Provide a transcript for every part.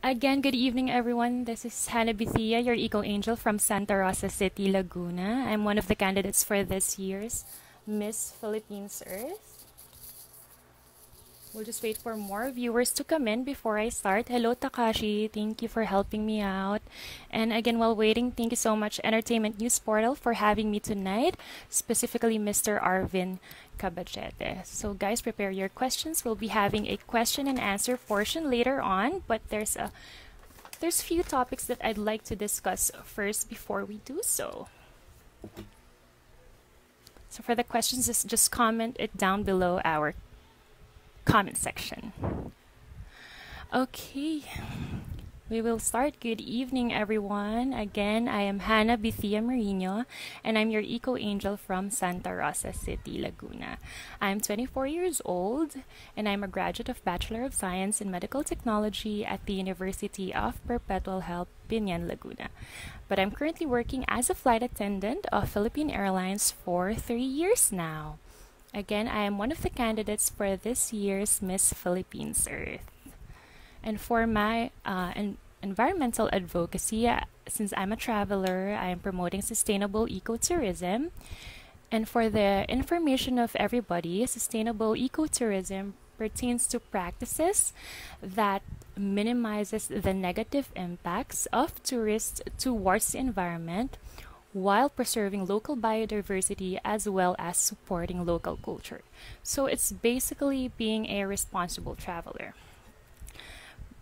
Again, good evening, everyone. This is Hannah Bithia, your Eco Angel from Santa Rosa City, Laguna. I'm one of the candidates for this year's Miss Philippines Earth. We'll just wait for more viewers to come in before I start. Hello, Takashi. Thank you for helping me out. And again, while waiting, thank you so much, Entertainment News Portal, for having me tonight, specifically Mr. Arvin Cabachete. So guys, prepare your questions. We'll be having a question and answer portion later on, but there's few topics that I'd like to discuss first before we do so. So for the questions, just comment it down below our comment section. Okay, we will start. Good evening, everyone. Again, I am Hannah Bithia Marino, and I'm your Eco Angel from Santa Rosa City, Laguna. I'm 24 years old, and I'm a graduate of Bachelor of Science in Medical Technology at the University of Perpetual Help, Binyan, Laguna. But I'm currently working as a flight attendant of Philippine Airlines for 3 years now. Again, I am one of the candidates for this year's Miss Philippines Earth. And for my environmental advocacy, since I'm a traveler, I am promoting sustainable ecotourism. And for the information of everybody, sustainable ecotourism pertains to practices that minimizes the negative impacts of tourists towards the environment, while preserving local biodiversity as well as supporting local culture. So it's basically being a responsible traveler.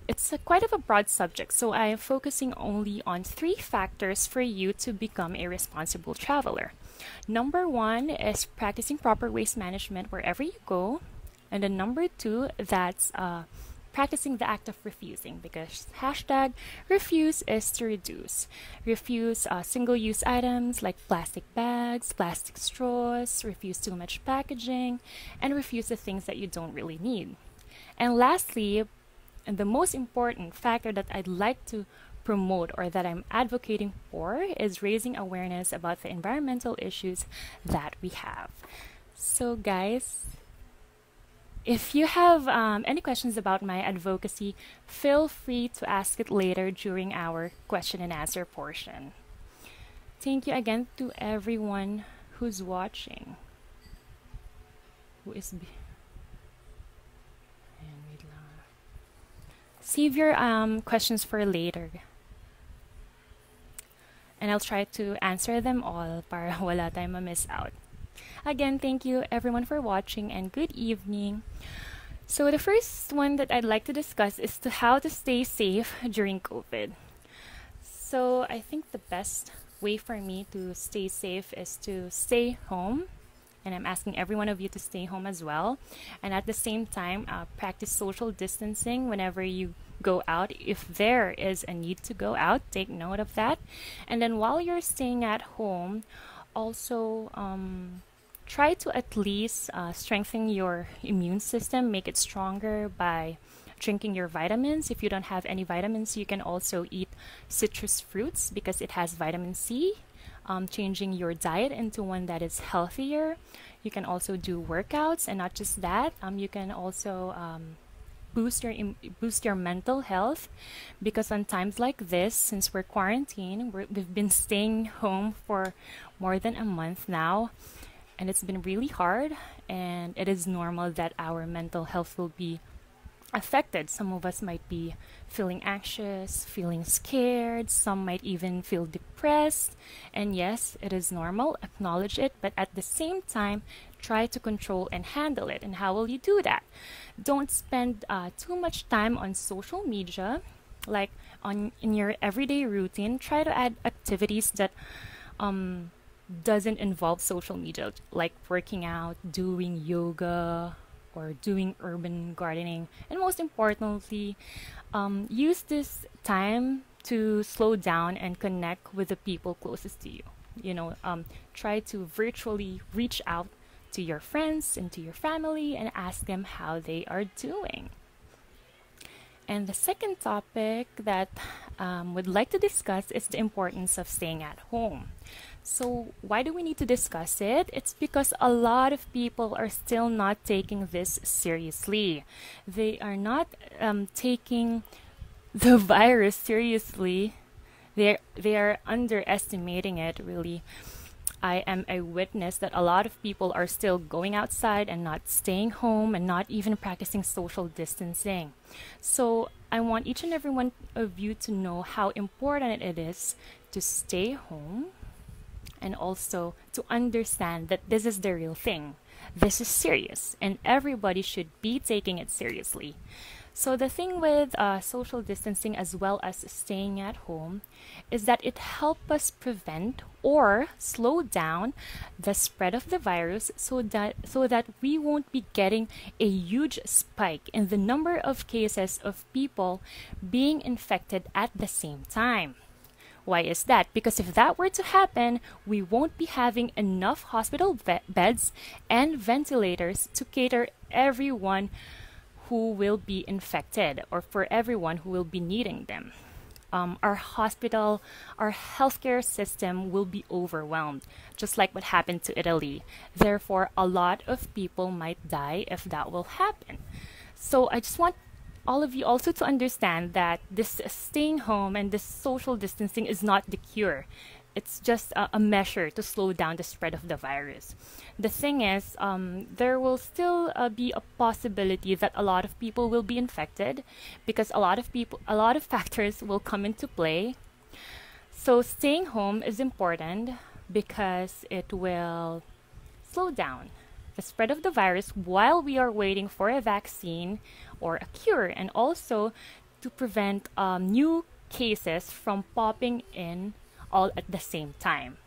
It's quite of a broad subject, so I am focusing only on 3 factors for you to become a responsible traveler. Number 1 is practicing proper waste management wherever you go. And then number 2, that's practicing the act of refusing, because hashtag refuse is to reduce. Refuse single-use items like plastic bags, plastic straws, refuse too much packaging, and refuse the things that you don't really need. And lastly, and the most important factor that I'd like to promote or that I'm advocating for is raising awareness about the environmental issues that we have. So guys, if you have any questions about my advocacy, feel free to ask it later during our question and answer portion. Thank you again to everyone who's watching. Save your questions for later. And I'll try to answer them all para wala tayong ma-miss out. Again, thank you everyone for watching and good evening. So the first one that I'd like to discuss is how to stay safe during COVID. So I think the best way for me to stay safe is to stay home. And I'm asking every one of you to stay home as well. And at the same time, practice social distancing whenever you go out. If there is a need to go out, take note of that. And then while you're staying at home, also try to at least strengthen your immune system, make it stronger by drinking your vitamins. If you don't have any vitamins, you can also eat citrus fruits because it has vitamin C. Changing your diet into one that is healthier. You can also do workouts, and not just that, you can also boost your mental health, because on times like this, since we're quarantined, we've been staying home for more than a month now, and it's been really hard, and it is normal that our mental health will be affected. Some of us might be feeling anxious, feeling scared, some might even feel depressed. And yes, it is normal, acknowledge it, but at the same time, try to control and handle it. And how will you do that? Don't spend too much time on social media, like in your everyday routine. Try to add activities that doesn't involve social media, like working out, doing yoga, or doing urban gardening. And most importantly, use this time to slow down and connect with the people closest to you. Try to virtually reach out to your friends and to your family and ask them how they are doing. And the second topic that would like to discuss is the importance of staying at home. So why do we need to discuss it? It's because a lot of people are still not taking this seriously. They are not taking the virus seriously. They are underestimating it, really. I am a witness that a lot of people are still going outside and not staying home and not even practicing social distancing. So I want each and every one of you to know how important it is to stay home and also to understand that this is the real thing. This is serious and everybody should be taking it seriously. So the thing with social distancing as well as staying at home is that it helps us prevent or slow down the spread of the virus so that we won't be getting a huge spike in the number of cases of people being infected at the same time. Why is that? Because if that were to happen, we won't be having enough hospital beds and ventilators to cater everyone who will be infected or for everyone who will be needing them. Our healthcare system will be overwhelmed, just like what happened to Italy. Therefore, a lot of people might die if that will happen. So I just want all of you also to understand that this staying home and this social distancing is not the cure. It's just a measure to slow down the spread of the virus. The thing is, there will still be a possibility that a lot of people will be infected because a lot of factors will come into play. So staying home is important because it will slow down the spread of the virus while we are waiting for a vaccine or a cure, and also to prevent new cases from popping in all at the same time.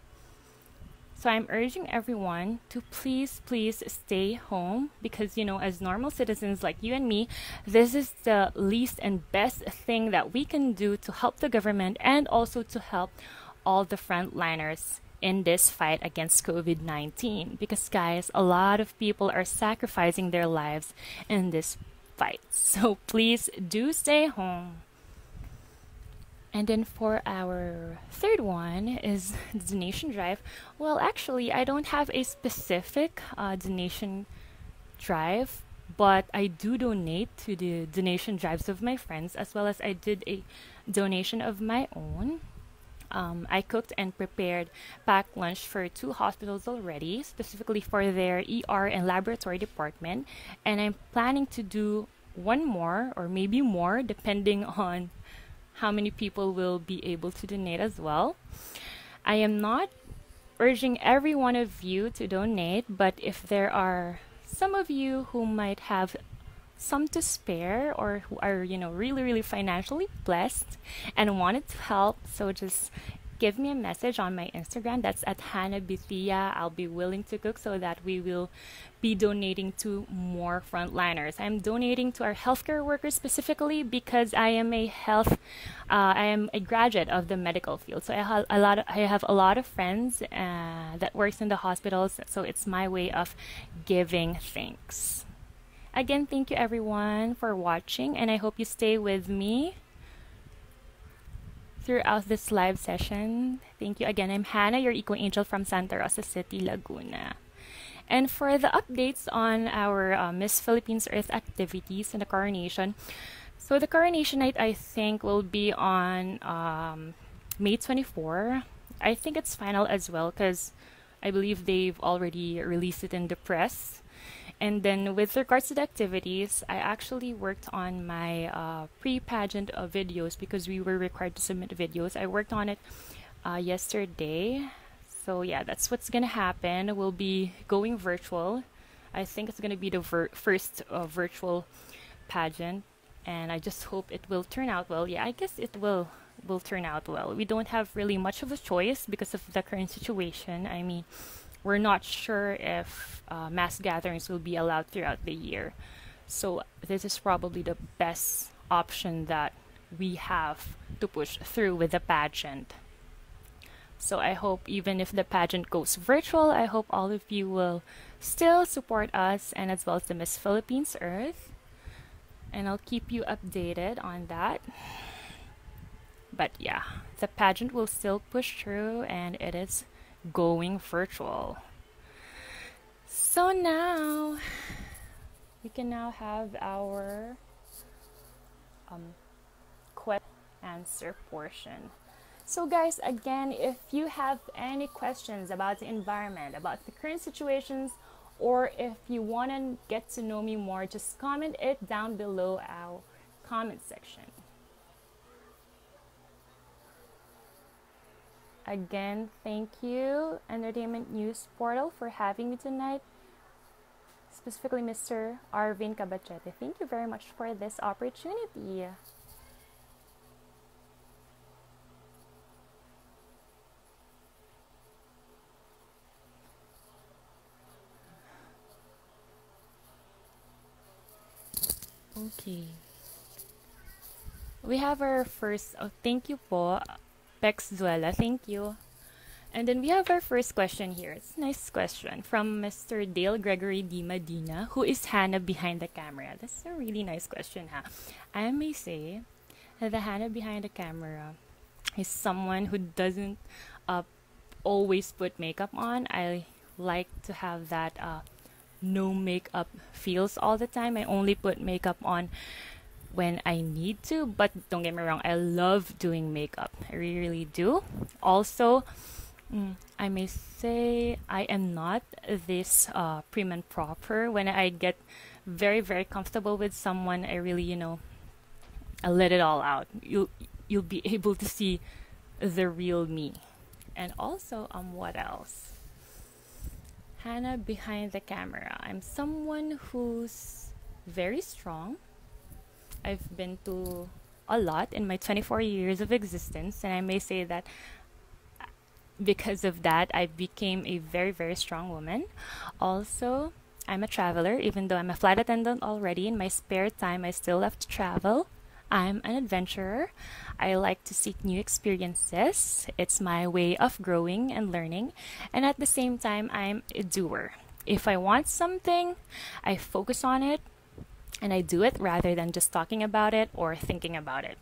So I'm urging everyone to please stay home because, as normal citizens like you and me, this is the least and best thing that we can do to help the government and also to help all the frontliners in this fight against COVID-19. Because guys, a lot of people are sacrificing their lives in this fight. So please do stay home. And then for our third one is the donation drive. Well, actually, I don't have a specific donation drive, but I do donate to the donation drives of my friends, as well as I did a donation of my own. I cooked and prepared packed lunch for 2 hospitals already, specifically for their ER and laboratory department. And I'm planning to do one more or maybe more, depending on how many people will be able to donate as well. I am not urging every one of you to donate, but if there are some of you who might have some to spare or who are, really financially blessed and wanted to help, so just give me a message on my Instagram. That's at Hannah Bithia. I'll be willing to cook so that we will be donating to more frontliners. I'm donating to our healthcare workers specifically because I am a graduate of the medical field. So I have a lot of friends that works in the hospitals. So it's my way of giving thanks. Again, thank you everyone for watching, and I hope you stay with me throughout this live session. Thank you again. I'm Hannah, your Eco Angel from Santa Rosa City, Laguna. And for the updates on our Miss Philippines Earth activities and the coronation, so the coronation night I think will be on May 24. I think it's final as well because I believe they've already released it in the press. And then with regards to the activities, I actually worked on my pre-pageant videos because we were required to submit videos. I worked on it yesterday. So yeah, that's what's gonna happen. We'll be going virtual. I think it's gonna be the first virtual pageant, and I just hope it will turn out well. Yeah, I guess it will turn out well. We don't have really much of a choice because of the current situation. I mean, we're not sure if mass gatherings will be allowed throughout the year. So this is probably the best option that we have to push through with the pageant. So I hope even if the pageant goes virtual, I hope all of you will still support us and as well as the Miss Philippines Earth. And I'll keep you updated on that. But yeah, the pageant will still push through and it is going virtual. So now we can now have our answer portion. So guys, again, if you have any questions about the environment, about the current situations, or if you want to get to know me more, just comment it down below our comment section. Again, thank you, Entertainment News Portal, for having me tonight. Specifically, Mr. Arvin Cabachete. Thank you very much for this opportunity. Okay. We have our first, thank you po, Pex Zuela, thank you. And then we have our first question here. It's a nice question from Mr. Dale Gregory D. Medina. Who is Hannah behind the camera? That's a really nice question, ha? I may say that the Hannah behind the camera is someone who doesn't always put makeup on. I like to have that no makeup feels all the time. I only put makeup on when I need to, but don't get me wrong, I love doing makeup. I really, really do. Also, I may say I am not this prim and proper. When I get very, very comfortable with someone, I really, I let it all out. You'll be able to see the real me. And also, what else? Hannah behind the camera. I'm someone who's very strong. I've been to a lot in my 24 years of existence, and I may say that because of that, I became a very, very strong woman. Also, I'm a traveler. Even though I'm a flight attendant already, in my spare time, I still love to travel. I'm an adventurer. I like to seek new experiences. It's my way of growing and learning. And at the same time, I'm a doer. If I want something, I focus on it and I do it rather than just talking about it or thinking about it.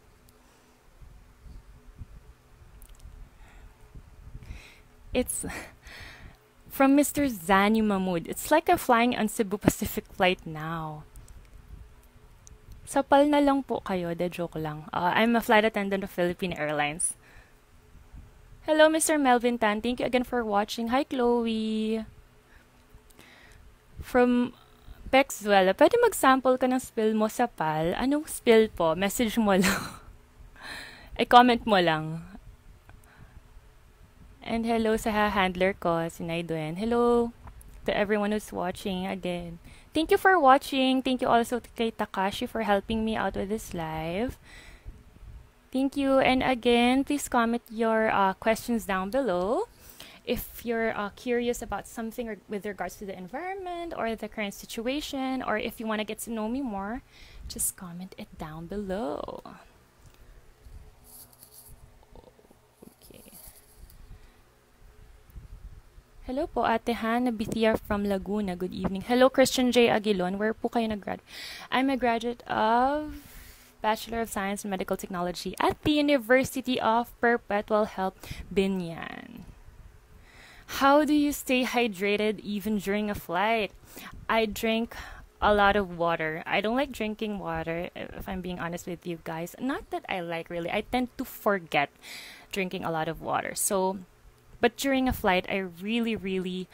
It's from Mr. Zani Mahmood. It's like I'm flying on Cebu Pacific flight now. Sapal na lang po kayo, de joke lang. I'm a flight attendant of Philippine Airlines. Hello, Mr. Melvin Tan. Thank you again for watching. Hi, Chloe. From Pexzuela, pwede mag-sample ka ng spill mo sa PAL? Anong spill po? Message mo lang. I-comment mo lang. And hello sa handler ko, si Naiduen. Hello to everyone who's watching again. Thank you for watching. Thank you also to kay Takashi for helping me out with this live. Thank you. And again, please comment your questions down below. If you're curious about something with regards to the environment or the current situation, or if you want to get to know me more, just comment it down below. Hello po, Ate Hannah Bithia from Laguna. Good evening. Hello, Christian J. Aguilon. Where po kayo nag-graduate? I'm a graduate of Bachelor of Science in Medical Technology at the University of Perpetual Help, Binyan. How do you stay hydrated even during a flight? I drink a lot of water. I don't like drinking water, if I'm being honest with you guys. Not that I like, really. I tend to forget drinking a lot of water. But during a flight, I really, really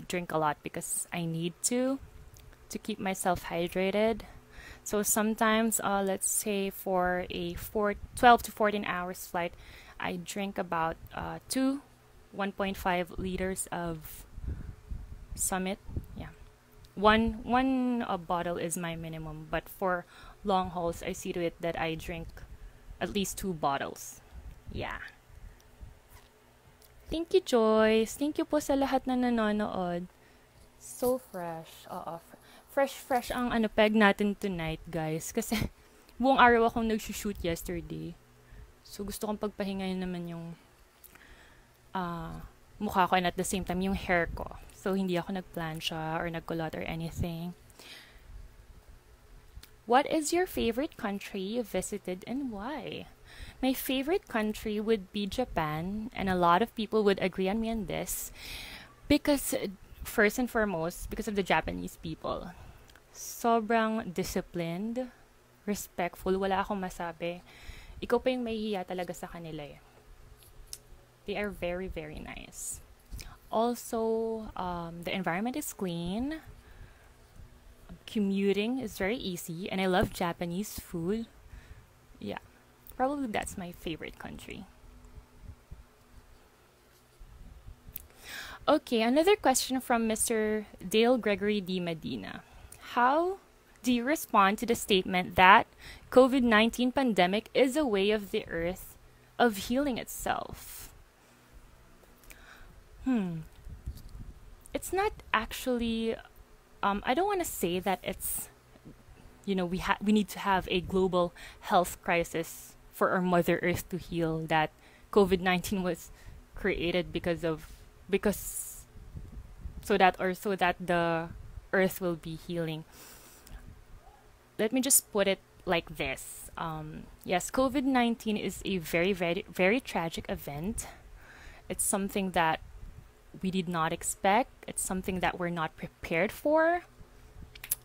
drink a lot because I need to keep myself hydrated. So sometimes, let's say for a 12 to 14 hours flight, I drink about 1.5 liters of Summit. Yeah, one bottle is my minimum. But for long hauls, I see to it that I drink at least 2 bottles. Yeah. Thank you, Joyce. Thank you po sa lahat na nanonood. So fresh. Fresh ang peg natin tonight, guys. Kasi buong araw akong nag-shoot yesterday. So gusto kong pagpahingayin naman yung mukha ko and at the same time yung hair ko. So hindi ako nagplansya or nagkulot or anything. What is your favorite country you visited and why? My favorite country would be Japan, and a lot of people would agree on me on this because, first and foremost, because of the Japanese people. Sobrang disciplined, respectful, wala akong masabi. ikaw pa yung mahihiya talaga sa kanila eh. They are very, very nice. Also, the environment is clean. Commuting is very easy, and I love Japanese food. Yeah, probably that's my favorite country. Okay, another question from Mr. Dale Gregory D. Medina. How do you respond to the statement that COVID-19 pandemic is a way of the earth of healing itself? It's not actually I don't want to say that it's we need to have a global health crisis for our mother earth to heal, that COVID-19 was created because so that the earth will be healing. Let me just put it like this. Yes, COVID-19 is a very, very, very tragic event. It's something that we did not expect. It's something that we're not prepared for.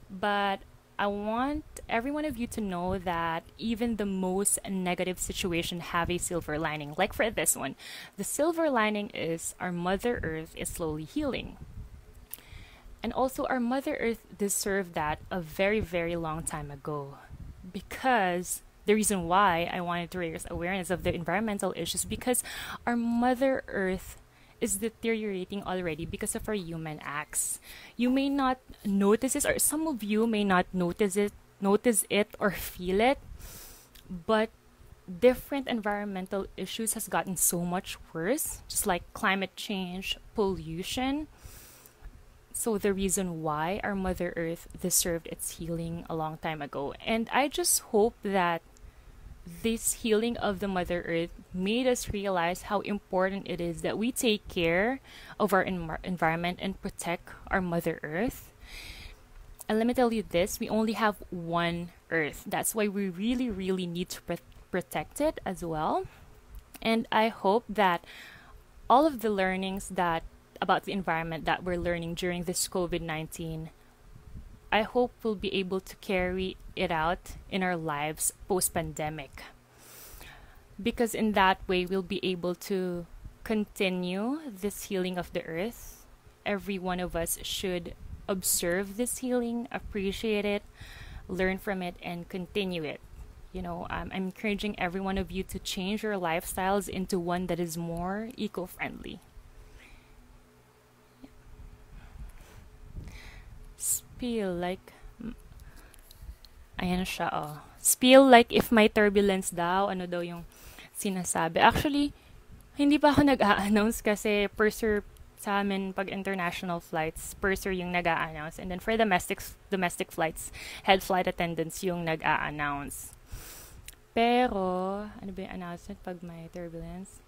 But I want every one of you to know that even the most negative situation have a silver lining. Like for this one, the silver lining is our Mother Earth is slowly healing. And also our Mother Earth deserved that a very, very long time ago. Because the reason why I wanted to raise awareness of the environmental issues, because our Mother Earth is deteriorating already because of our human acts. You may not notice this, or some of you may not notice it or feel it, but different environmental issues has gotten so much worse, just like climate change, pollution. So the reason why our Mother Earth deserved its healing a long time ago. And I just hope that this healing of the Mother Earth made us realize how important it is that we take care of our environment and protect our Mother Earth. And let me tell you this, we only have one Earth. That's why we really, really need to protect it as well. And I hope that all of the learnings that about the environment that we're learning during this COVID-19, I hope we'll be able to carry it out in our lives post-pandemic. Because in that way, we'll be able to continue this healing of the earth. Every one of us should observe this healing, appreciate it, learn from it, and continue it. I'm encouraging every one of you to change your lifestyles into one that is more eco-friendly. Spill like ayan siya, oh. Spill like if may turbulence daw, ano daw yung sinasabi. Actually, hindi pa ako nag-a-announce kasi purser sa amin pag international flights, purser yung nag-a-announce. And then for domestic flights, head flight attendants yung nag-a-announce. Pero, ano ba yung announcement pag may turbulence?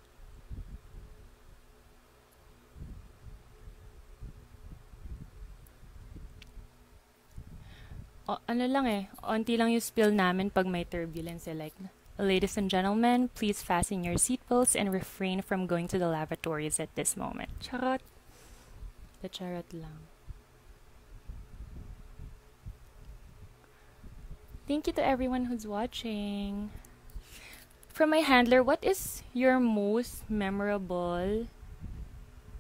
Ano lang onti lang yung spill namin pag may turbulence like, ladies and gentlemen, please fasten your seatbelts and refrain from going to the lavatories at this moment. Charot. The charot lang. Thank you to everyone who's watching. From my handler, what is your most memorable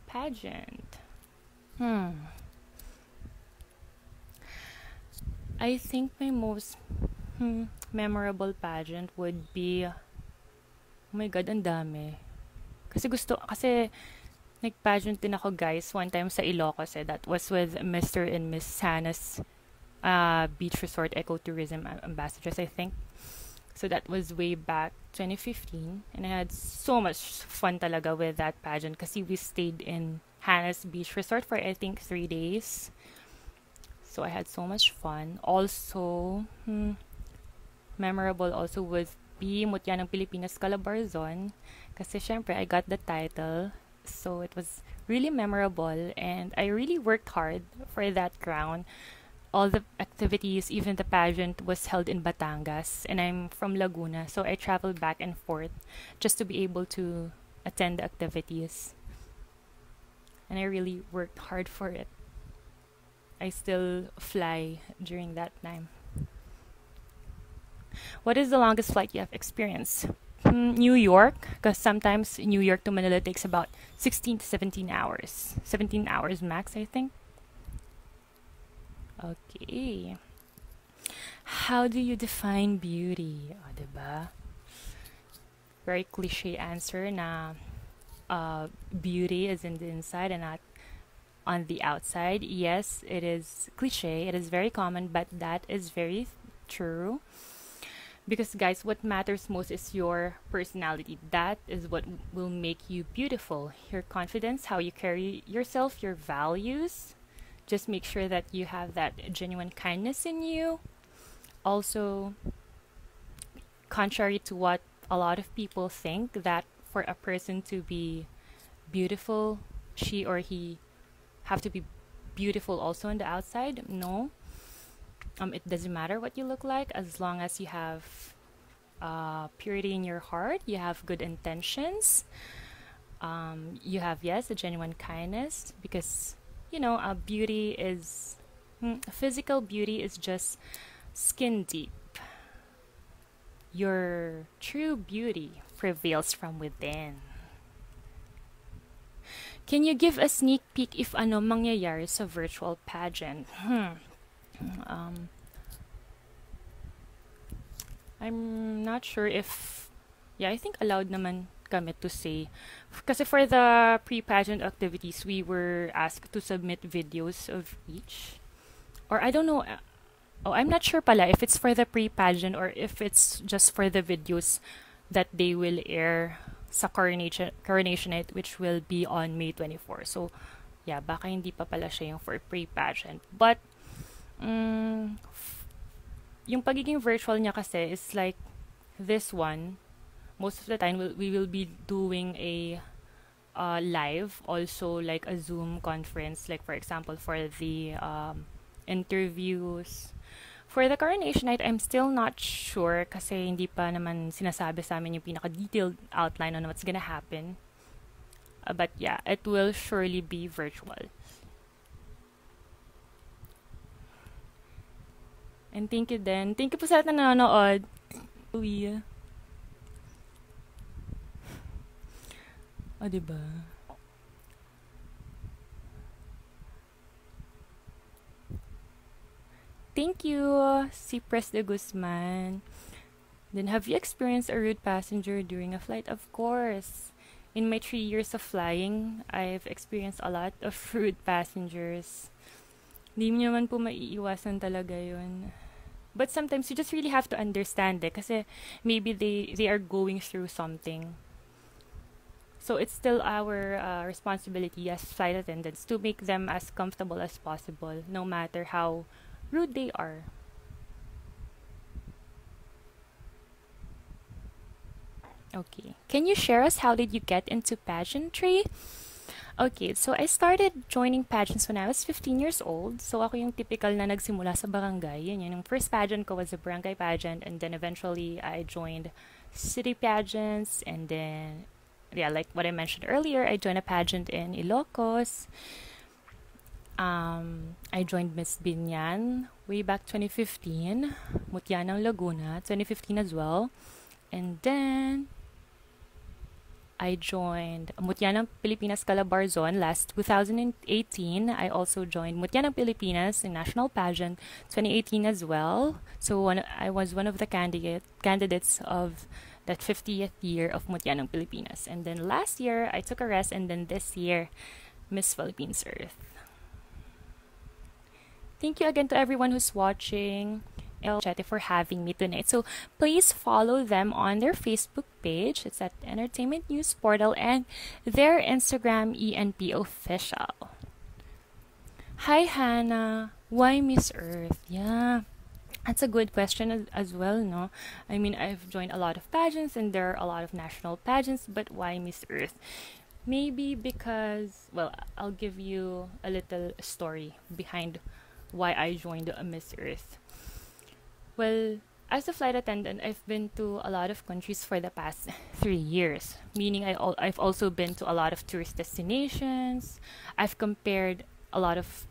pageant? I think my most memorable pageant would be, oh my god, ang dami. Kasi nag-pageant din ako, guys, one time sa Ilocos. That was with Mr. and Miss Hannah's Beach Resort Ecotourism Ambassadors, I think. So that was way back 2015. And I had so much fun talaga with that pageant kasi we stayed in Hannah's Beach Resort for, I think, 3 days. So I had so much fun. Also, memorable also was be Mutya ng Pilipinas Calabarzon. Kasi syempre, I got the title. So it was really memorable. And I really worked hard for that crown. All the activities, even the pageant, was held in Batangas. And I'm from Laguna. So I traveled back and forth just to be able to attend the activities. And I really worked hard for it. I still fly during that time. What is the longest flight you have experienced? New York, because sometimes New York to Manila takes about 16 to 17 hours. 17 hours max, I think. Okay. How do you define beauty? O, diba? Very cliche answer na beauty is in the inside and not on the outside. Yes, it is cliche. It is very common, but that is very true. Because guys, what matters most is your personality. That is what will make you beautiful. Your confidence, how you carry yourself, your values. Just make sure that you have that genuine kindness in you. Also, contrary to what a lot of people think, that for a person to be beautiful, she or he have to be beautiful also on the outside. No. It doesn't matter what you look like as long as you have purity in your heart, you have good intentions, you have, yes, a genuine kindness, because, you know, beauty is, physical beauty is just skin deep. Your true beauty prevails from within. Can you give a sneak peek if ano mangyayari sa virtual pageant? I'm not sure if, yeah, I think allowed naman kami to say. Kasi for the pre-pageant activities, we were asked to submit videos of each. Or I don't know, oh, I'm not sure pala if it's for the pre-pageant or if it's just for the videos that they will air sa coronation night, which will be on May 24. So, yeah, baka hindi pa pala siya yung for pre-pageant. But, yung pagiging virtual niya kasi is like this one. Most of the time, we will be doing a live, also like a Zoom conference, like for example, for the interviews. For the coronation night, I'm still not sure kasi hindi pa naman sinasabi sa amin yung pinaka-detailed outline on what's gonna happen. But yeah, it will surely be virtual. And thank you din. Thank you po sa lahat na nanonood. Uy. O, diba? Thank you, Cypress de Guzman. Then, have you experienced a rude passenger during a flight? Of course. In my 3 years of flying, I've experienced a lot of rude passengers. Hindi mo naman po maiiwasan talaga yun. But sometimes you just really have to understand it kasi maybe they are going through something. So it's still our responsibility as flight attendants to make them as comfortable as possible, no matter how rude they are. Okay. Can you share us how did you get into pageantry? Okay, so I started joining pageants when I was 15 years old. So ako yung typical na nagsimula sa barangay. Yun, yung first pageant ko was a barangay pageant, and then eventually I joined city pageants, and then, yeah, like what I mentioned earlier, I joined a pageant in Ilocos. I joined Miss Binyan way back 2015, Mutyanang Laguna, 2015 as well. And then I joined Mutyanang Pilipinas Calabarzon last 2018. I also joined Mutyanang Pilipinas in National Pageant 2018 as well. So I was one of the candidates of that 50th year of Mutyanang Pilipinas. And then last year, I took a rest, and then this year, Miss Philippines Earth. Thank you again to everyone who's watching. Chatty for having me tonight. So please follow them on their Facebook page. It's at Entertainment News Portal, and their Instagram ENP Official. Hi Hannah, why Miss Earth? Yeah, that's a good question as well, no? I mean, I've joined a lot of pageants and there are a lot of national pageants, but why Miss Earth? Maybe because, well, I'll give you a little story behind why I joined Miss Earth. Well, as a flight attendant, I've been to a lot of countries for the past 3 years, meaning I've also been to a lot of tourist destinations. I've compared a lot of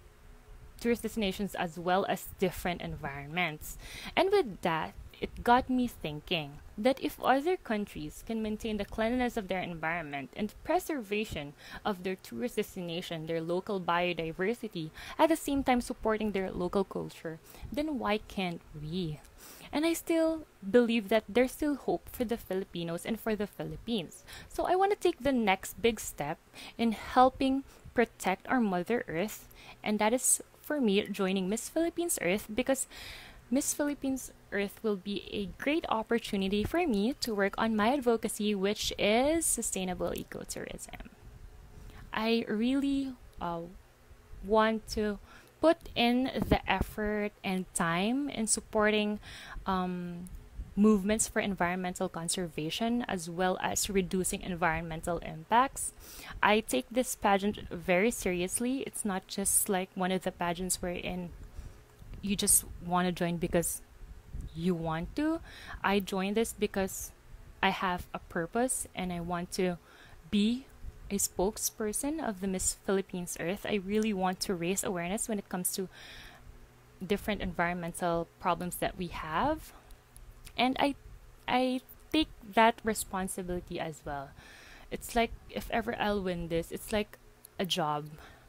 tourist destinations as well as different environments. And with that, it got me thinking that if other countries can maintain the cleanliness of their environment and preservation of their tourist destination, their local biodiversity, at the same time supporting their local culture, then why can't we? And I still believe that there's still hope for the Filipinos and for the Philippines. So I want to take the next big step in helping protect our Mother Earth, and that is for me joining Miss Philippines Earth, because Miss Philippines Earth will be a great opportunity for me to work on my advocacy, which is sustainable ecotourism. I really want to put in the effort and time in supporting movements for environmental conservation as well as reducing environmental impacts. I take this pageant very seriously. It's not just like one of the pageants wherein you just want to join because you want to. I joined this because I have a purpose and I want to be a spokesperson of the Miss Philippines Earth. I really want to raise awareness when it comes to different environmental problems that we have. And I take that responsibility as well. It's like if ever I'll win this, it's like a job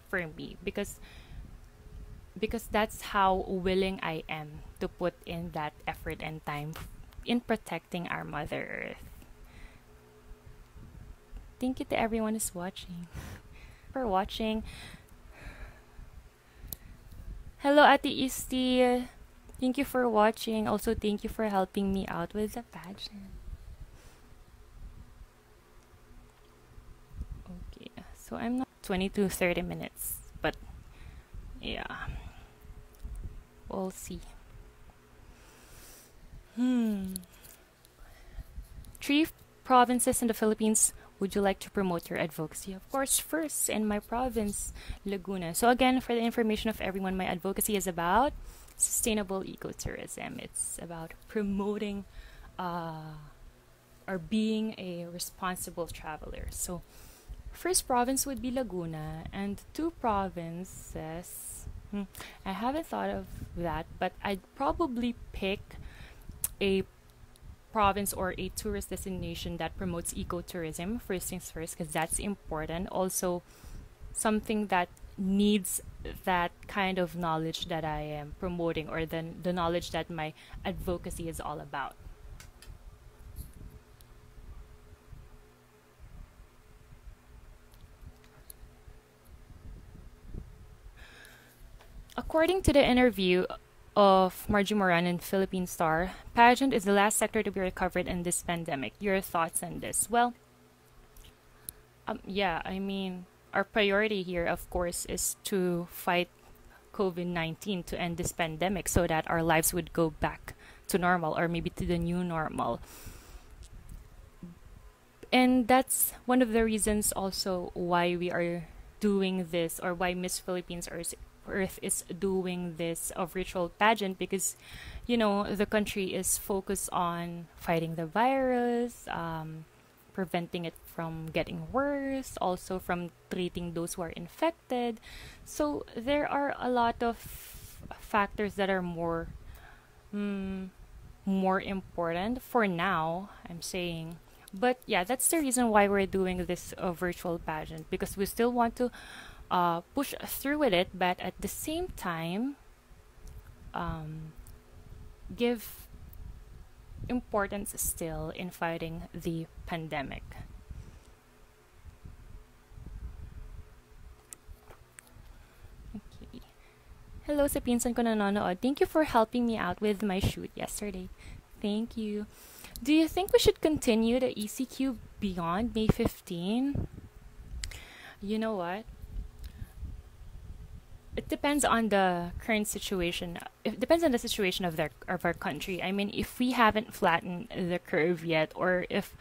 for me because that's how willing I am to put in that effort and time in protecting our Mother Earth. Thank you to everyone who's watching. For watching. Hello, Ate Isti. Thank you for watching. Also, thank you for helping me out with the pageant. Okay, so I'm not 20 to 30 minutes, but yeah, we'll see. 3 provinces in the Philippines would you like to promote your advocacy? Of course, first in my province, Laguna. So again, for the information of everyone, my advocacy is about sustainable ecotourism. It's about promoting or being a responsible traveler. So first province would be Laguna, and 2 provinces, I haven't thought of that, but I'd probably pick a province or a tourist destination that promotes ecotourism, first things first, because that's important. Also, something that needs that kind of knowledge that I am promoting, or the knowledge that my advocacy is all about. According to the interview of Margie Moran in Philippine Star, pageant is the last sector to be recovered in this pandemic. Your thoughts on this? Well, yeah, I mean, our priority here, of course, is to fight COVID-19, to end this pandemic so that our lives would go back to normal, or maybe to the new normal. And that's one of the reasons also why we are doing this, or why Miss Philippines Earth is doing this virtual pageant, because the country is focused on fighting the virus, preventing it from getting worse, also from treating those who are infected. So there are a lot of factors that are more important for now, I'm saying. But yeah, that's the reason why we're doing this virtual pageant, because we still want to push through with it, but at the same time give importance still in fighting the pandemic. Okay. Hello sa pinsan ko nanonood. Thank you for helping me out with my shoot yesterday. Thank you. Do you think we should continue the ECQ beyond May 15? You know what? It depends on the current situation. It depends on the situation of our country. I mean, if we haven't flattened the curve yet, or if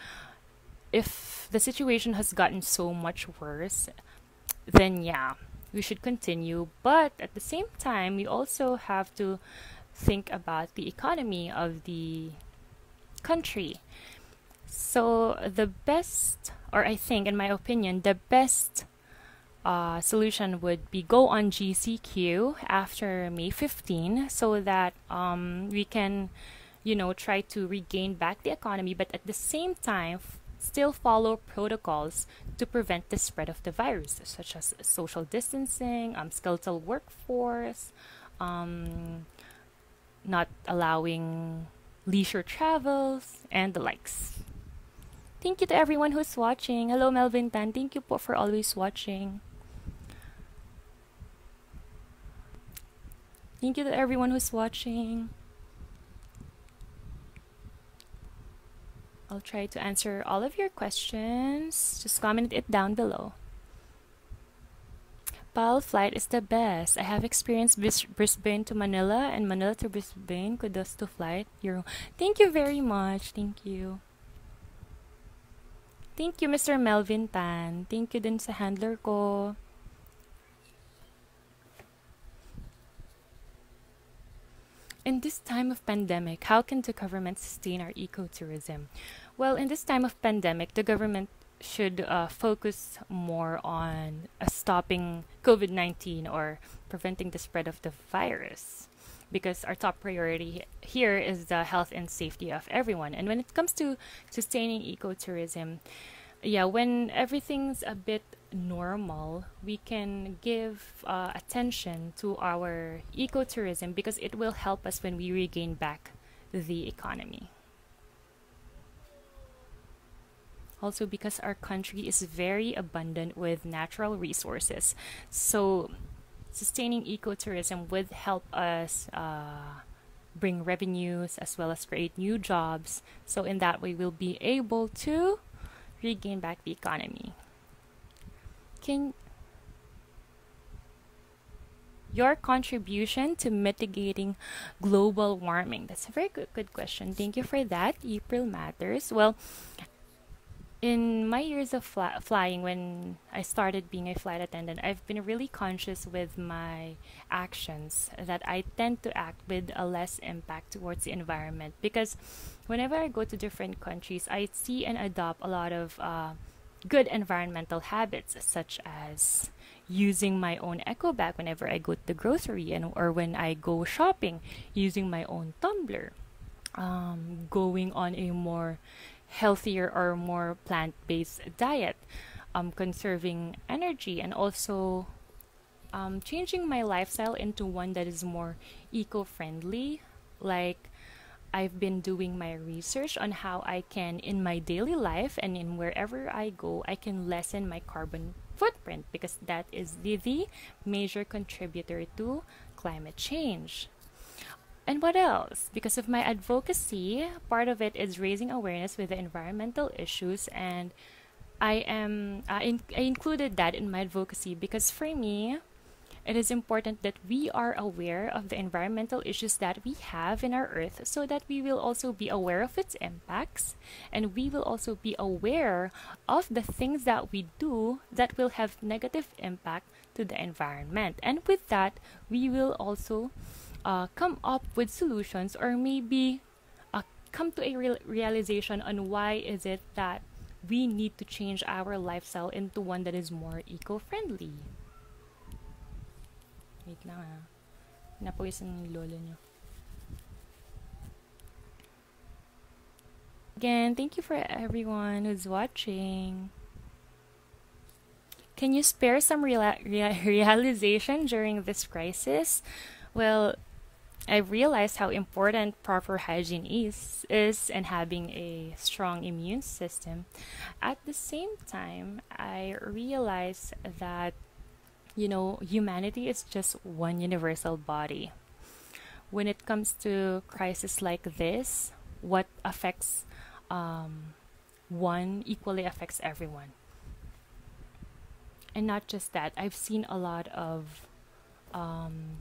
the situation has gotten so much worse, then yeah, we should continue. But at the same time, we also have to think about the economy of the country. So the best, or I think, in my opinion, the best solution would be go on GCQ after May 15, so that we can try to regain back the economy, but at the same time, still follow protocols to prevent the spread of the virus, such as social distancing, skeletal workforce, um, not allowing leisure travels, and the likes. Thank you to everyone who's watching. Hello, Melvin Tan. Thank you po for always watching. Thank you to everyone who's watching. I'll try to answer all of your questions. Just comment it down below. PAL flight is the best. I have experienced Brisbane to Manila and Manila to Brisbane. Kudos to flight. Thank you very much. Thank you. Thank you, Mr. Melvin Tan. Thank you din sa handler ko. In this time of pandemic, how can the government sustain our ecotourism? Well, in this time of pandemic, the government should focus more on stopping COVID-19 or preventing the spread of the virus, because our top priority here is the health and safety of everyone. And when it comes to sustaining ecotourism, when everything's a bit normal, we can give attention to our ecotourism because it will help us when we regain back the economy. Also, because our country is very abundant with natural resources, so sustaining ecotourism would help us bring revenues as well as create new jobs. So in that way, we'll be able to regain back the economy. Your contribution to mitigating global warming? That's a very good question. Thank you for that. April Matters. Well, in my years of flying, when I started being a flight attendant, I've been really conscious with my actions that I tend to act with a less impact towards the environment, because whenever I go to different countries, I see and adopt a lot of good environmental habits, such as using my own eco bag whenever I go to the grocery, or when I go shopping, using my own tumbler, going on a more healthier or more plant-based diet, conserving energy, and also changing my lifestyle into one that is more eco-friendly. Like, I've been doing my research on how I can, in my daily life and in wherever I go, I can lessen my carbon footprint, because that is the major contributor to climate change. And what else? Because of my advocacy, part of it is raising awareness with the environmental issues, and I included that in my advocacy because for me, it is important that we are aware of the environmental issues that we have in our earth, so that we will also be aware of its impacts, and we will also be aware of the things that we do that will have negative impact to the environment. And with that, we will also come up with solutions, or maybe come to a realization on why is it that we need to change our lifestyle into one that is more eco-friendly. Wait lang ah. Napawisan ng lolo nyo. Again, thank you for everyone who's watching. Can you spare some realization during this crisis? Well, I realized how important proper hygiene is and having a strong immune system. At the same time, I realized that, humanity is just one universal body. When it comes to crisis like this, what affects one equally affects everyone. And not just that, I've seen a lot of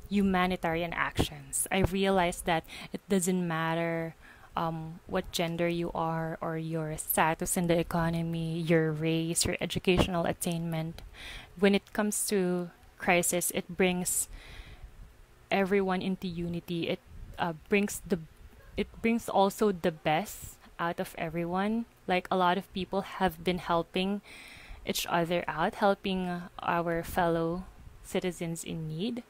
humanitarian actions. I realized that it doesn't matter what gender you are, or your status in the economy, your race, your educational attainment. When it comes to crisis, it brings everyone into unity. It brings also the best out of everyone. Like, a lot of people have been helping each other out, helping our fellow citizens in need.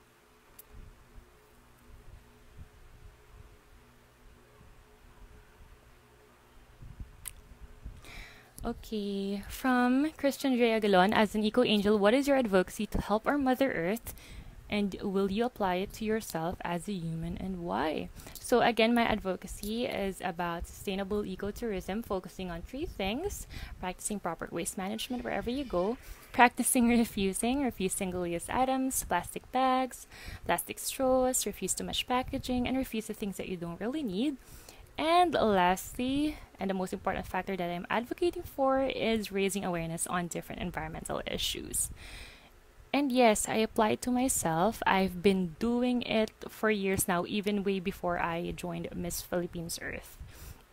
Okay, from Christian J. Agalon, as an eco angel, what is your advocacy to help our Mother Earth? And will you apply it to yourself as a human and why? So, again, my advocacy is about sustainable ecotourism, focusing on three things: practicing proper waste management wherever you go, practicing refuse single use items, plastic bags, plastic straws, refuse too much packaging, and refuse the things that you don't really need. And lastly, and the most important factor that I'm advocating for, is raising awareness on different environmental issues. And yes, I applied to myself. I've been doing it for years now, even way before I joined Miss Philippines Earth.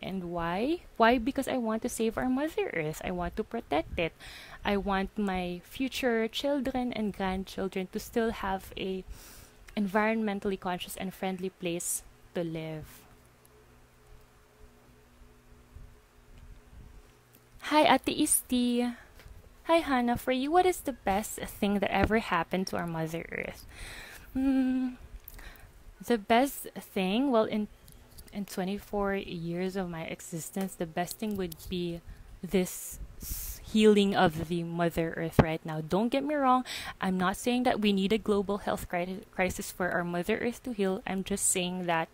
And why? Why? Because I want to save our Mother Earth. I want to protect it. I want my future children and grandchildren to still have a environmentally conscious and friendly place to live. Hi, Ate Isti. Hi, Hannah. For you, what is the best thing that ever happened to our Mother Earth? Mm, the best thing, well, in 24 years of my existence, the best thing would be this healing of the Mother Earth right now. Don't get me wrong. I'm not saying that we need a global health crisis for our Mother Earth to heal. I'm just saying that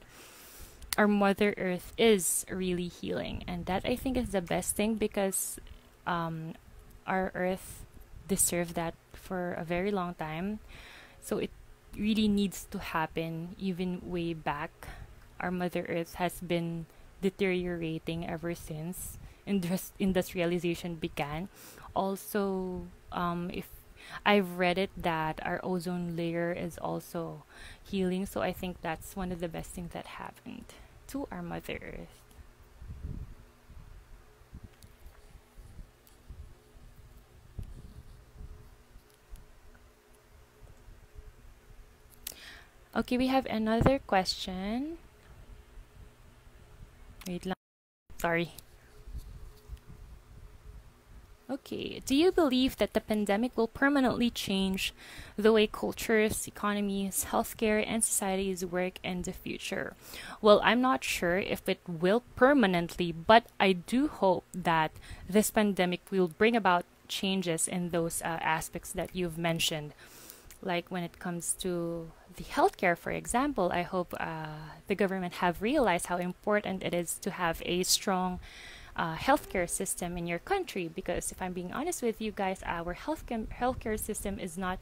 our Mother Earth is really healing, and that I think is the best thing because um, our Earth deserved that for a very long time. So it really needs to happen even way back. Our Mother Earth has been deteriorating ever since industrialization began. Also, if I've read it that our ozone layer is also healing, so I think that's one of the best things that happened to our Mother Earth. Okay, we have another question. Wait lang. Sorry. Okay, do you believe that the pandemic will permanently change the way cultures, economies, healthcare, and societies work in the future? Well, I'm not sure if it will permanently, but I do hope that this pandemic will bring about changes in those aspects that you've mentioned. Like when it comes to the healthcare, for example, I hope the government have realized how important it is to have a strong healthcare system in your country. Because if I'm being honest with you guys, our healthcare system is not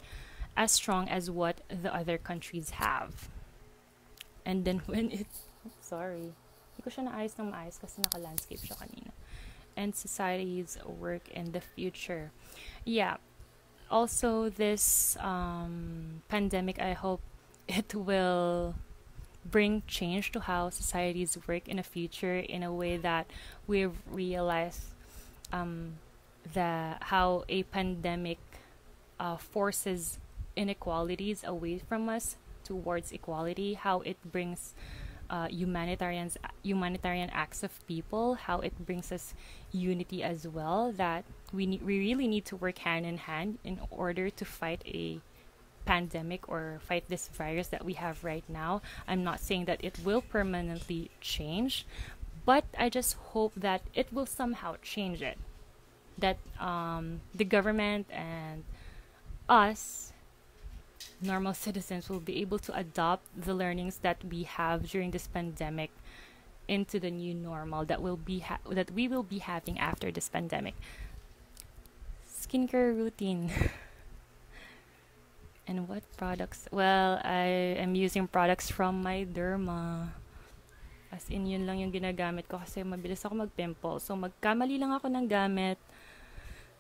as strong as what the other countries have. And then when it's sorry, hindi ko siya naayos ng maayos kasi naka-landscape siya kanina. And societies work in the future. Yeah, also this pandemic, I hope it will bring change to how societies work in the future in a way that we've realized um, how a pandemic forces inequalities away from us towards equality, how it brings humanitarian acts of people, how it brings us unity as well. That we really need to work hand in hand in order to fight a pandemic or fight this virus that we have right now. I'm not saying that it will permanently change, but I just hope that it will somehow change it. That the government and us normal citizens will be able to adopt the learnings that we have during this pandemic into the new normal that that we will be having after this pandemic. Skincare routine. And what products? Well, I am using products from my derma. As in, yun lang yung ginagamit ko kasi mabilis ako mag-pimple. So, magkamali lang ako ng gamit.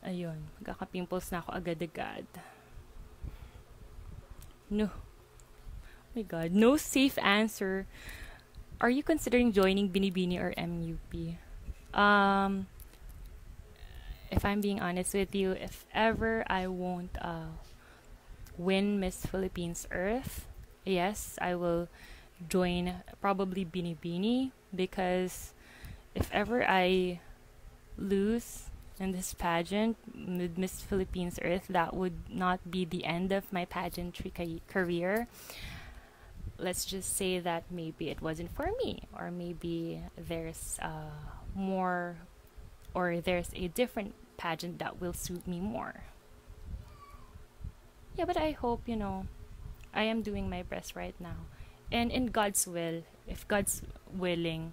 Ayun, magkaka-pimples na ako agad-agad. No. Oh my God, no safe answer. Are you considering joining Binibini or MUP? If I'm being honest with you, if ever I won't win Miss Philippines Earth, yes, I will join probably Binibini, because if ever I lose in this pageant with Miss Philippines Earth, that would not be the end of my pageantry career. Let's just say that maybe it wasn't for me, or maybe there's more or there's a different pageant that will suit me more. Yeah, but I hope, I am doing my best right now. And in God's will, if God's willing,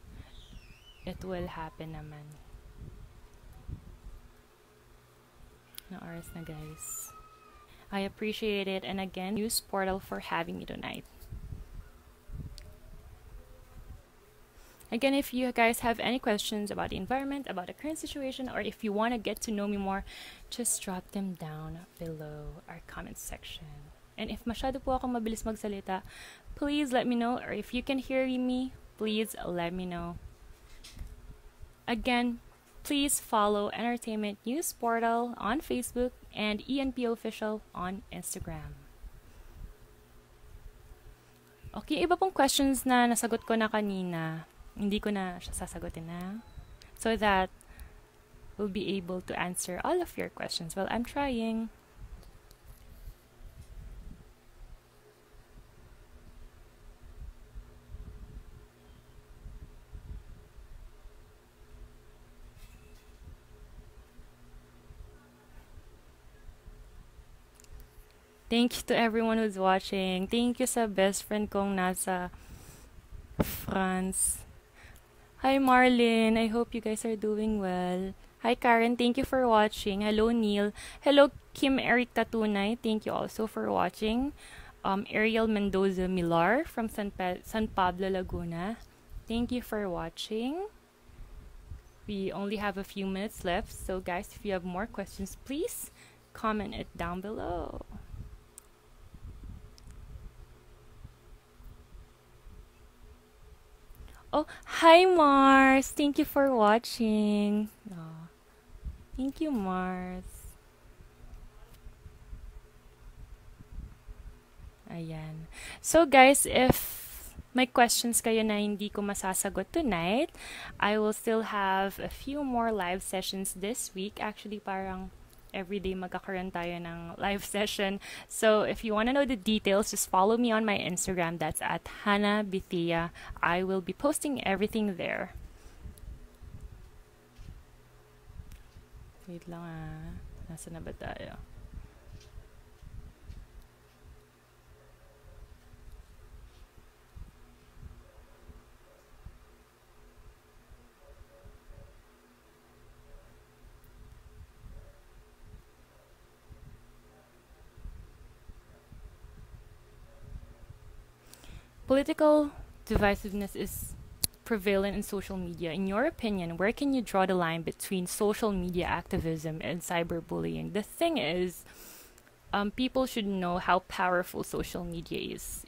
it will happen naman. Na oras na, guys. I appreciate it, and again, News Portal for having me tonight. Again, if you guys have any questions about the environment, about the current situation, or if you want to get to know me more, just drop them down below our comment section. And if masyado po ako mabilis magsalita, please let me know. Or if you can hear me, please let me know. Again, please follow Entertainment News Portal on Facebook and ENP Official on Instagram. Okay, iba pong questions na nasagot ko na kanina. Hindi ko na siya sasagutin na. So that we'll be able to answer all of your questions. Well, I'm trying. Thank you to everyone who's watching. Thank you sa best friend kong nasa France. Hi Marlin, I hope you guys are doing well. Hi Karen, thank you for watching. Hello Neil. Hello Kim Eric Tatunay, thank you also for watching. Ariel Mendoza Milar from San Pablo, Laguna. Thank you for watching. We only have a few minutes left, so guys, if you have more questions, please comment it down below. Oh, hi Mars! Thank you for watching. Oh, thank you, Mars. Ayan. So guys, if may questions kayo na hindi ko masasagot tonight, I will still have a few more live sessions this week. Actually, parang everyday magkakaroon tayo ng live session. So if you want to know the details, just follow me on my Instagram. That's at Hannah Bithia. I will be posting everything there. Wait lang ah. Nasa na ba tayo? Political divisiveness is prevalent in social media. In your opinion, where can you draw the line between social media activism and cyberbullying? The thing is, people should know how powerful social media is.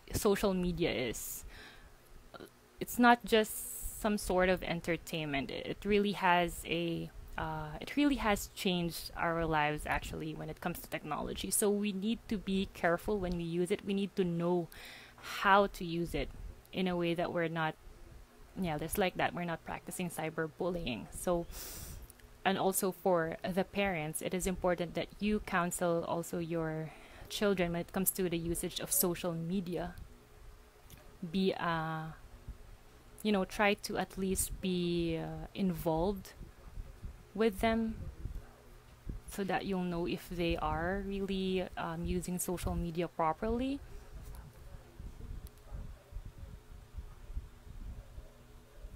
It's not just some sort of entertainment. It really has changed our lives actually when it comes to technology. So we need to be careful when we use it. We need to know how to use it in a way that we're not just like that we're not practicing cyberbullying. So, and also for the parents, it is important that you counsel also your children when it comes to the usage of social media. Be try to at least be involved with them so that you'll know if they are really using social media properly.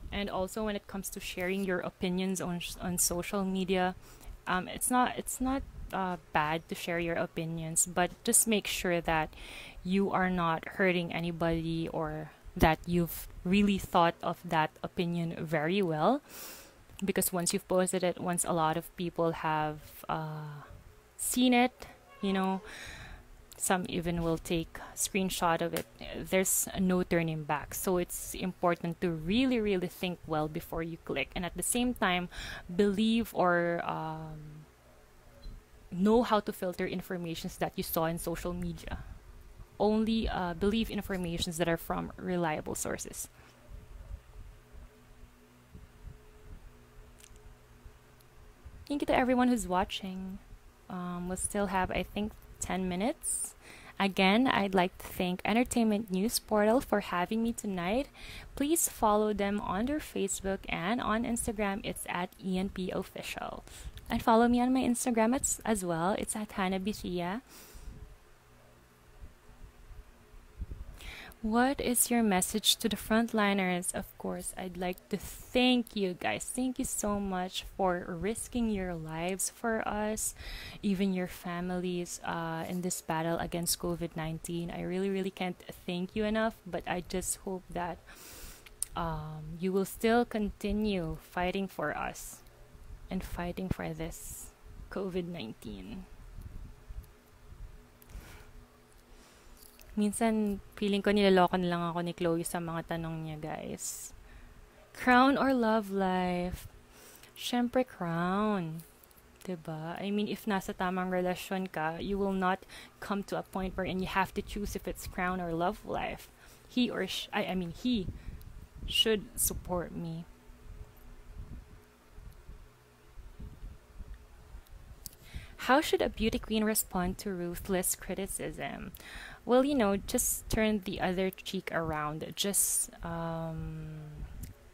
And also when it comes to sharing your opinions on social media, it's not bad to share your opinions, but just make sure that you are not hurting anybody or that you've really thought of that opinion very well. Because once you've posted it, once a lot of people have seen it, some even will take a screenshot of it. There's no turning back. So it's important to really, really think well before you click. And at the same time, believe or know how to filter informations that you saw in social media. Only believe informations that are from reliable sources. Thank you to everyone who's watching. We'll still have, I think, 10 minutes Again, I'd like to thank Entertainment News Portal for having me tonight. Please follow them on their Facebook and on Instagram. It's at ENP Official. And follow me on my Instagram as well. It's at Hannah Bithia. What is your message to the frontliners? Of course, I'd like to thank you guys. Thank you so much for risking your lives for us, even your families, in this battle against COVID-19. I really, really can't thank you enough, but I just hope that you will still continue fighting for us and fighting for this COVID-19. Minsan, feeling ko niloloko na lang ako ni Chloe sa mga tanong niya, guys. Crown or love life? Syempre, crown. Diba? I mean, if nasa tamang relasyon ka, you will not come to a point wherein you have to choose if it's crown or love life. He should support me. How should a beauty queen respond to ruthless criticism? Well, just turn the other cheek around. Just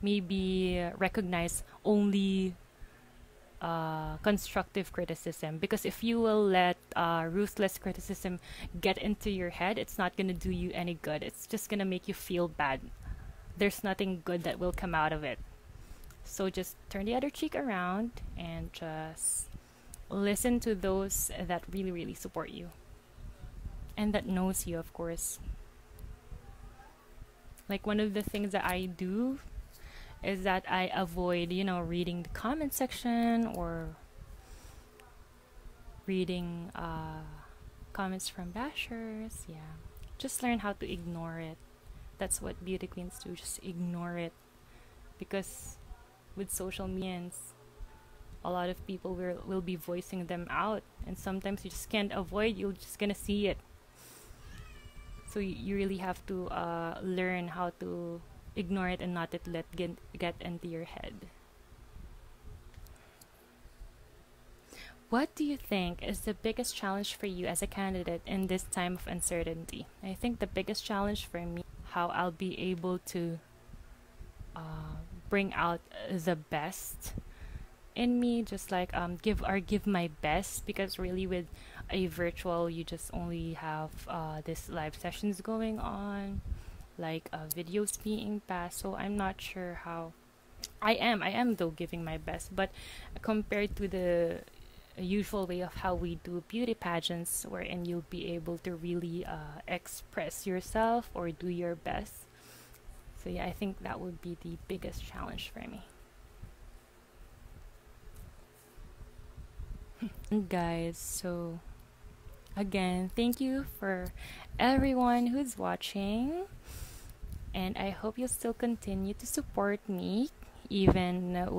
maybe recognize only constructive criticism. Because if you will let ruthless criticism get into your head, it's not going to do you any good. It's just going to make you feel bad. There's nothing good that will come out of it. So just turn the other cheek around and just listen to those that really, really support you. And that knows you, of course. Like, one of the things that I do is that I avoid, reading the comment section or reading comments from bashers. Yeah. Just learn how to ignore it. That's what beauty queens do. Just ignore it. Because with social media, a lot of people will be voicing them out, and sometimes you just can't avoid. You're just gonna see it. So you really have to learn how to ignore it and not let it get into your head. What do you think is the biggest challenge for you as a candidate in this time of uncertainty? I think the biggest challenge for me, how I'll be able to bring out the best in me, just like give my best, because really with a virtual, you just only have this live sessions going on, like videos being passed. So I'm not sure how I am though giving my best, but compared to the usual way of how we do beauty pageants, wherein you'll be able to really express yourself or do your best. So yeah, I think that would be the biggest challenge for me. Guys, so again, thank you for everyone who's watching, and I hope you'll still continue to support me even though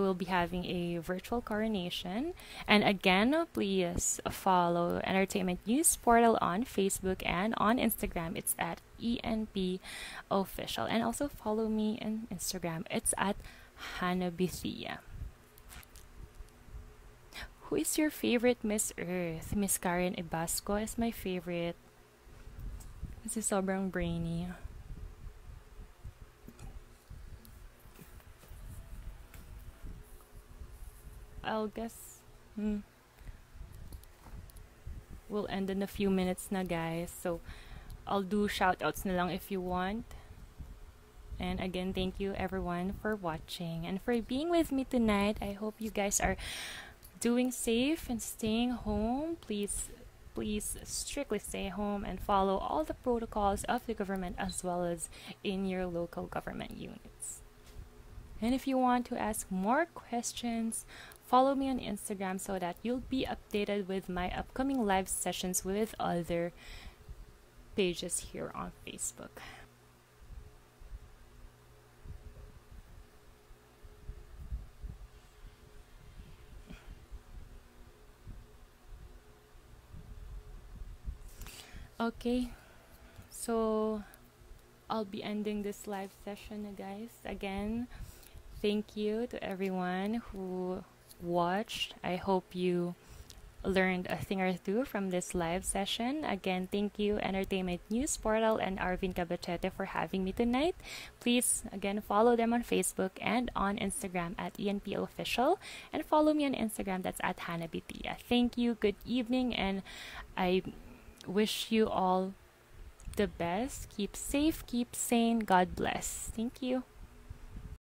we'll be having a virtual coronation. And again, please follow Entertainment News Portal on Facebook and on Instagram. It's at ENP Official, and also follow me on Instagram. It's at Hannah Bithia. Who is your favorite Miss Earth? Miss Karen Ibasco is my favorite. Kasi sobrang brainy. I'll guess we'll end in a few minutes na, guys. So I'll do shoutouts na lang if you want. And again, thank you everyone for watching and for being with me tonight. I hope you guys are doing safe and staying home. Please strictly stay home and follow all the protocols of the government, as well as in your local government units. And if you want to ask more questions, follow me on Instagram so that you'll be updated with my upcoming live sessions with other pages here on Facebook. Okay, so I'll be ending this live session, guys. Again, thank you to everyone who watched. I hope you learned a thing or two from this live session. Again, thank you, Entertainment News Portal and Arvin Cabachete, for having me tonight. Please, again, follow them on Facebook and on Instagram at ENP Official, and follow me on Instagram, that's at Hannah Bithia. Thank you, good evening, and I wish you all the best. Keep safe, keep sane. God bless. Thank you.